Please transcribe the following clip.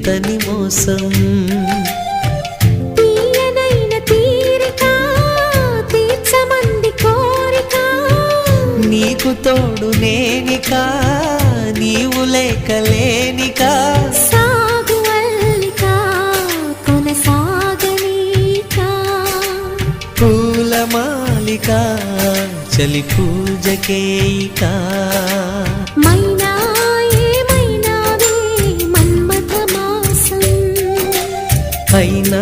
ఎంతని మోసం తీయనైన తీరిక తీర్చమంది కోరిక నీకు తోడు నేనిక నీవు లేకలేనిక సాగు అల్లిక కొనసాగనీక పూలమాలిక చలి పూజకేయిక మైనా ఏమైనావే మన్మథ మాసం అయినా